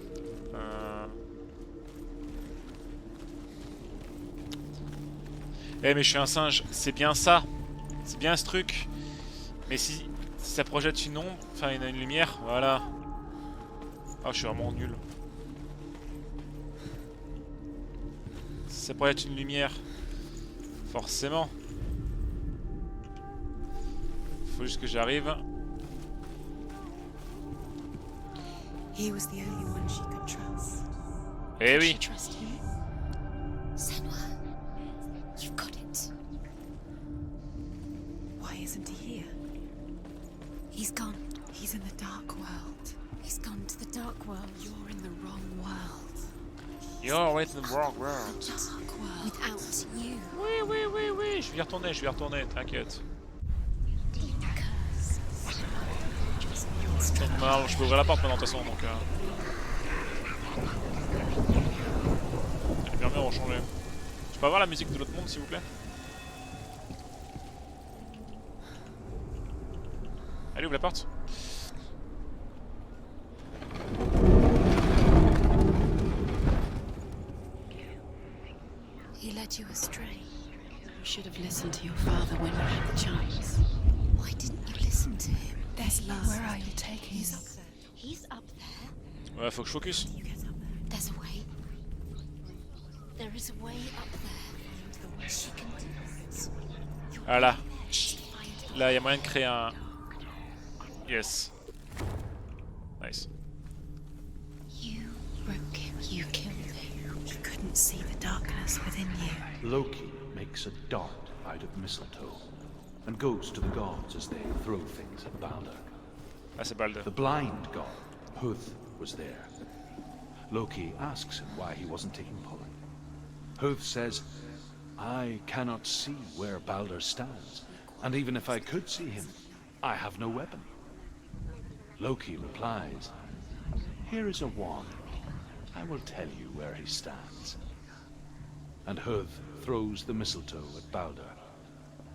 Eh mais je suis un singe, c'est bien ça. C'est bien ce truc. Mais si ça projette une ombre, enfin une lumière, voilà. Ah, je suis vraiment nul. Si ça projette une lumière, forcément. Faut juste que j'arrive. He was the only one she could trust. Eh Could oui. she trust him? Senua, you've got it. Why isn't he here? He's gone. He's in the dark world. He's gone to the dark world. You're in the wrong world. You're in the wrong world. Dark world. Without you. Oui, oui, oui, oui. Je vais y retourner, t'inquiète. Je peux ouvrir la porte maintenant de toute façon, donc les murmures ont changé. Je peux avoir la musique de l'autre monde s'il vous plaît? Allez, ouvre la porte. He led you astray. You should have listened to your father when you had the chance. Why didn't you listen to him? There's love. Where are you taking him? He's up there. Ouais, faut que je focus. You get up there. There's a way. There is a way up there. She can do it. Voilà. Là, il y a moyen de créer un... Yes. Nice. You broke him. You killed him. You couldn't see the darkness within you. Loki makes a dart out of mistletoe and goes to the gods as they throw things at Balder. Ah, c'est Balder. The blind god, Huth, was there. Loki asks him why he wasn't taking pollen. Huth says, I cannot see where Balder stands, and even if I could see him, I have no weapon. Loki replies, here is a wand. I will tell you where he stands. And Huth throws the mistletoe at Balder.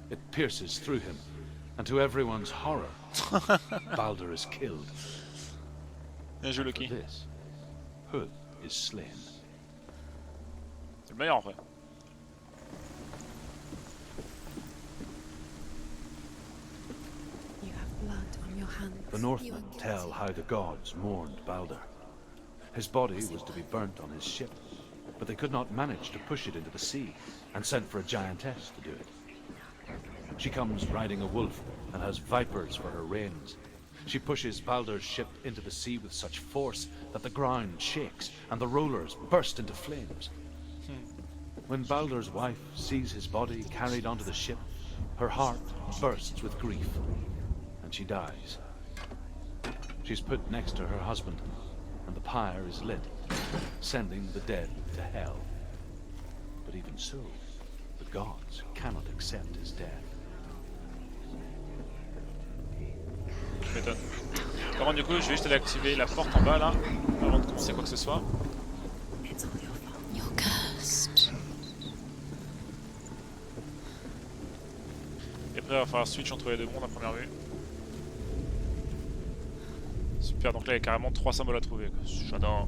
It pierces through him, and to everyone's horror, Balder is killed. Bien joué, For Loki. this, Huth is slain. C'est le meilleur en vrai. You have blood on your hands. The Northmen tell how the gods mourned Balder. His body was to be burnt on his ship, but they could not manage to push it into the sea, and sent for a giantess to do it. She comes riding a wolf and has vipers for her reins. She pushes Balder's ship into the sea with such force that the ground shakes and the rollers burst into flames. When Balder's wife sees his body carried onto the ship, her heart bursts with grief, and she dies. She's put next to her husband, and the pyre is lit, sending the dead to hell. But even so, the gods cannot accept his death. Je m'étonne. Par contre, du coup, je vais juste aller activer la porte en bas là, avant de commencer quoi que ce soit. It's all your fault. You're cursed. Et après, il va falloir switch entre les deux mondes à première vue. Super, donc là il y a carrément 3 symboles à trouver. J'adore.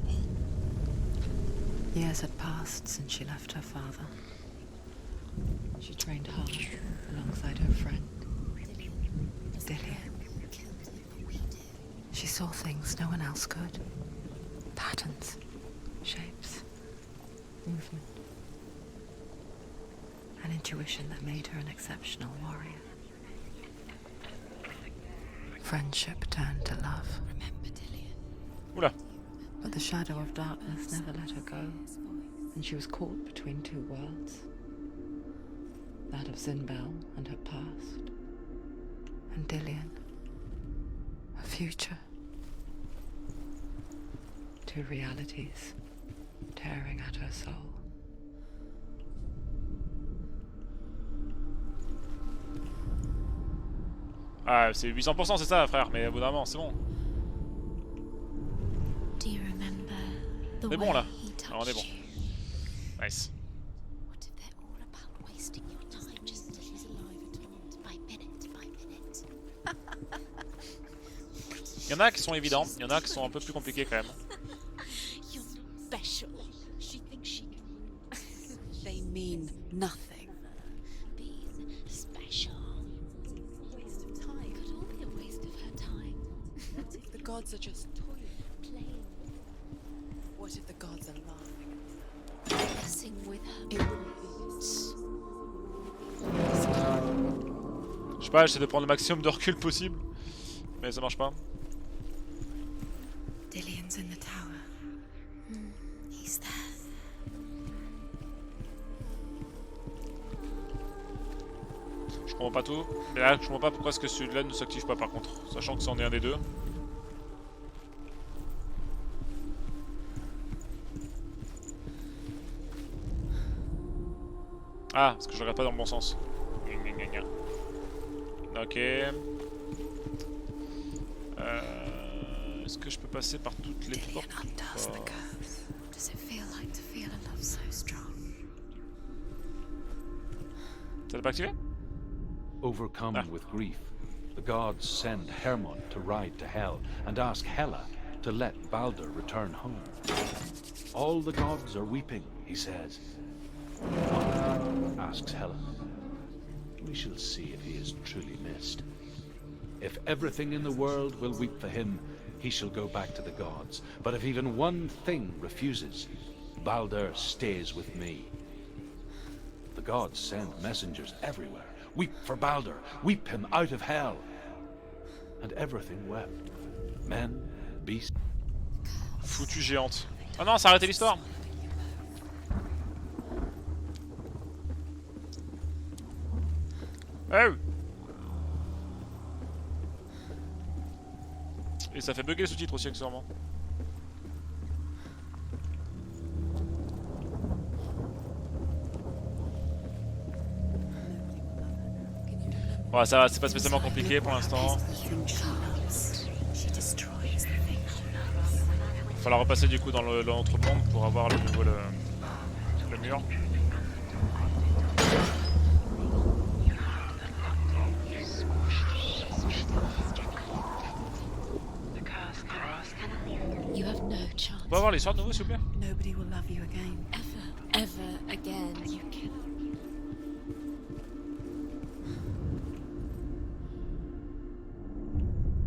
Years had passed since she left her father. She trained hard alongside her friend, Dillian. She saw things no one else could. Patterns, shapes, movement. An intuition that made her an exceptional warrior. Friendship turned to love. Remember, Dillian. Oula. But the shadow of darkness never let her go, and she was caught between two worlds. That of Zinbel and her past, and Dillian future. Two realities tearing at her soul. Ah, c'est 800%, c'est ça, frère, mais au bout d'un moment, c'est bon. Do you remember the C'est bon way là. he Alors, on est bon. touched you? Nice. What if they're all about wasting your time just so she's alive and told by minute by minute? Il y en a qui sont évidents, il y en a qui sont un peu plus compliqués quand même. You're special. She thinks she can. They mean nothing. Being special. Waste of time. Could all be a waste of her time. What if the gods are just toying? Playing, What if the gods are laughing? messing with her. It wouldn't be this. Je sais pas, j'essaie de prendre le maximum de recul possible, mais ça marche pas. Dillian's in the tower. He's there. Je comprends pas tout, mais là je comprends pas pourquoi est-ce que celui-là ne s'active pas par contre, sachant que c'en est un des deux. Ah, parce que je regarde pas dans le bon sens. Ok. Est-ce que je peux passer par toutes les portes ou Undoes the pas? curse. Does it feel like to feel a love so strong? Ça l'a pas activé? Overcome with grief, the gods send Hermod to ride to Hell and ask Hela to let Balder return home. All the gods are weeping, he says. Asks Hela. We shall see if he is truly missed. If everything in the world will weep for him, he shall go back to the gods. But if even one thing refuses, Balder stays with me. The gods send messengers everywhere. Weep for Balder, weep him out of hell. And everything wept. Men, beasts. Foutue géante. Ah non, ça a arrêté l'histoire. Oh. Et ça fait bugger les sous-titres aussi accessoirement. Ouais, ça va, c'est pas spécialement compliqué pour l'instant. Il va falloir repasser du coup dans l'autre monde pour avoir le nouveau le mur. You have no chance. On peut avoir l'histoire de nouveau s'il vous plaît? Nobody will love you again. Ever again. You can.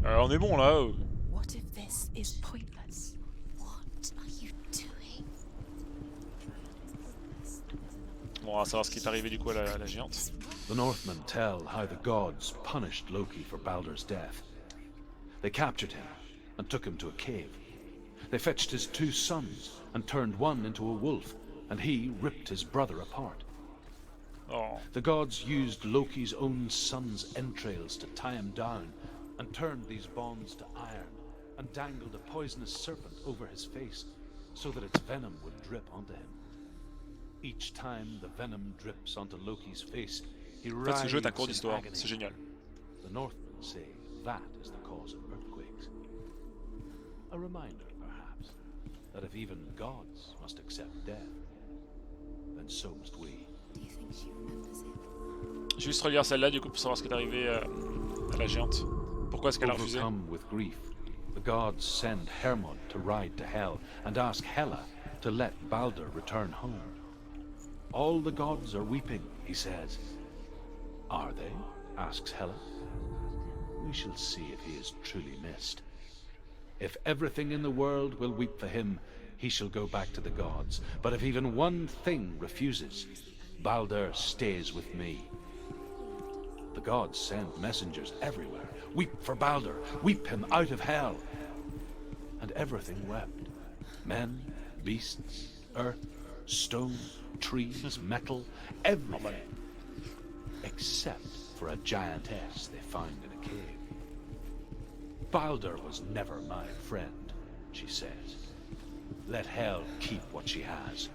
On est bon là. What if this is pointless? What are you doing? Bon, on va savoir ce qui est arrivé du coup à la géante. The Northmen tell how the gods punished Loki for Balder's death. They captured him and took him to a cave. They fetched his 2 sons and turned one into a wolf, and he ripped his brother apart. Oh. The gods used Loki's own son's entrails to tie him down, and turned these bonds to iron, and dangled a poisonous serpent over his face, so that its venom would drip onto him. Each time the venom drips onto Loki's face, he En fait, ce jeu est un writhes cours in d'histoire, agony. c'est génial. The Northmen say that is the cause of earthquakes. A reminder, perhaps, that if even gods must accept death, then so must we. Do you think she remembers it? Je vais juste relire celle-là du coup pour savoir ce qui est arrivé à la géante. Pourquoi est-ce qu'elle a refusé? Overcome with grief, the gods send Hermod to ride to Hell and ask Hela to let Balder return home. All the gods are weeping, he says. Are they? Asks Hela. We shall see if he is truly missed. If everything in the world will weep for him, he shall go back to the gods. But if even one thing refuses, Balder stays with me. The gods send messengers everywhere. Weep for Balder, weep him out of hell. And everything wept. Men, beasts, earth, stone, trees, metal, everything. Except for a giantess they found in a cave. Balder was never my friend, she says. Let Hel keep what she has.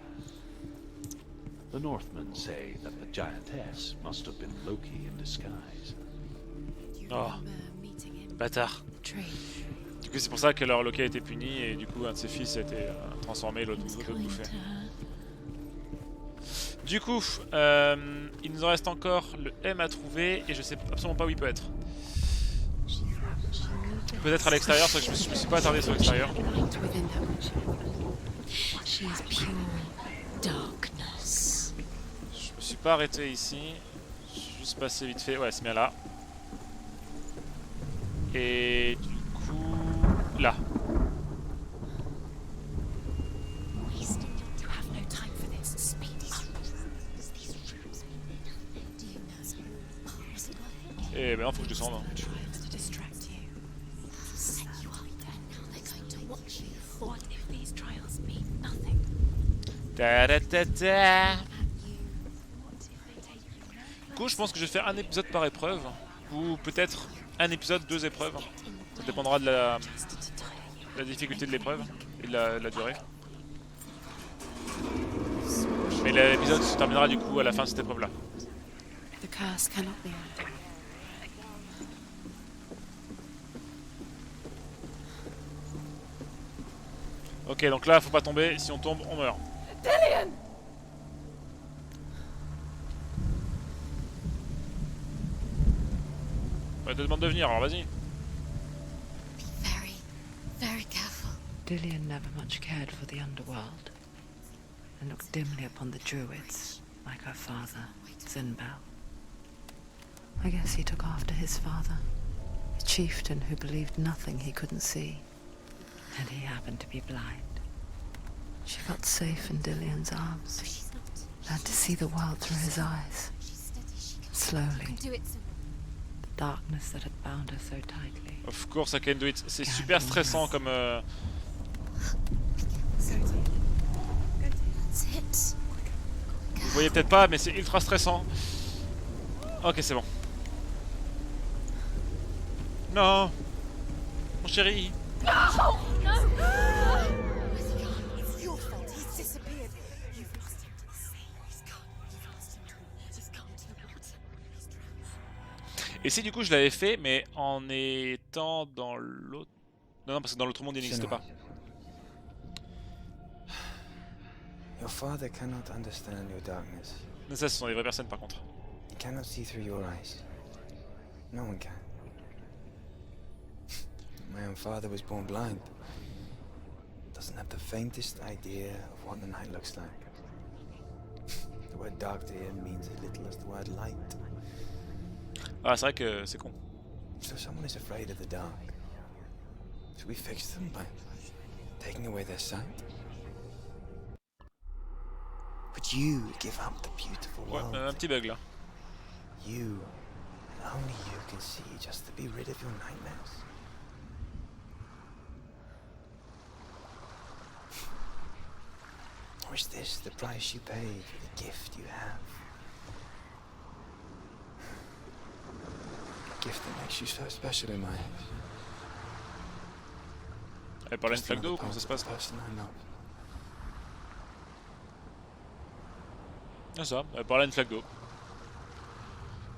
The Northmen say that the giantess must have been Loki in disguise. Oh, bâtard. Du coup, c'est pour ça que leur Loki a été puni et du coup, un de ses fils a été transformé, l'autre bouffé. Du coup, il nous en reste encore le M à trouver et je sais absolument pas où il peut être. Peut-être à l'extérieur, parce que je me suis pas attardé sur l'extérieur. Je me suis pas arrêté ici. Je suis juste passé vite fait. Ouais, c'est bien là. Et du coup, là. Et ben non, faut que je descende. Da, da, da, da. Du coup, je pense que je vais faire un épisode par épreuve, ou peut-être un épisode, 2 épreuves. Ça dépendra de la difficulté de l'épreuve et de la durée. Mais l'épisode se terminera du coup à la fin de cette épreuve-là. Ok, donc là, faut pas tomber. Si on tombe, on meurt. Dillian! Ouais, te demande de venir, alors vas-y. Very careful. Dillian never much cared for the underworld, and looked dimly upon the druids, like her father, Zinbel. I guess he took after his father, a chieftain who believed nothing he couldn't see, and he happened to be blind. She felt safe in Dillian's arms, learned to see the world through his eyes. Slowly, the darkness that had bound her so tightly. Of course I can do it. C'est super stressant comme... Vous voyez peut-être pas, mais c'est ultra stressant. Ok, c'est bon. Non, mon chéri. Et si du coup je l'avais fait, mais en étant dans l'autre... Non, parce que dans l'autre monde il n'existe pas. Your father cannot understand your darkness. Mais ça, ce sont des vraies personnes par contre. He cannot see through your eyes. No one can. My own father was born blind. Doesn't have the faintest idea of what the night looks like. The word dark to him means as little as the word light. Ah, c'est vrai que c'est con. So someone is afraid of the dark. Should we fix them by taking away their sight? Would you give up the beautiful Ouais, world? un petit bug là. You, and only you can see, just to be rid of your nightmares. Or is this the price you pay for the gift you have? A gift that makes you so special in my eyes. Elle parlait une flaque d'eau, comment ça se passe? Ah ça, elle parlait une flaque d'eau.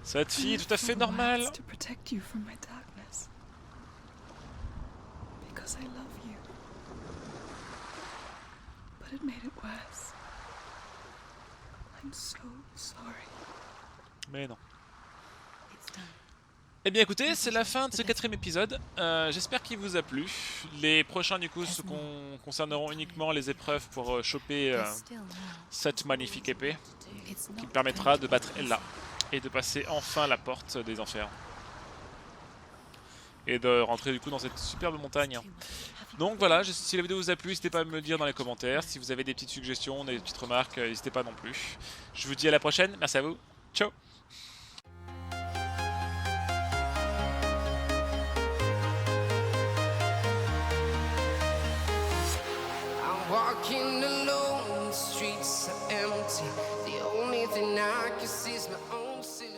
Cette fille est tout à fait normale. To protect you from my darkness. Because I love you. But it made it worse. I'm so sorry. Mais non. Eh bien écoutez, c'est la fin de ce 4e épisode. J'espère qu'il vous a plu. Les prochains du coup concerneront uniquement les épreuves pour choper cette magnifique épée qui permettra de battre Ella et de passer enfin la porte des enfers. Et de rentrer du coup dans cette superbe montagne. Donc voilà, si la vidéo vous a plu, n'hésitez pas à me le dire dans les commentaires. Si vous avez des petites suggestions, des petites remarques, n'hésitez pas non plus. Je vous dis à la prochaine, merci à vous, ciao. Walking alone, the streets are empty. The only thing I can see is my own silhouette.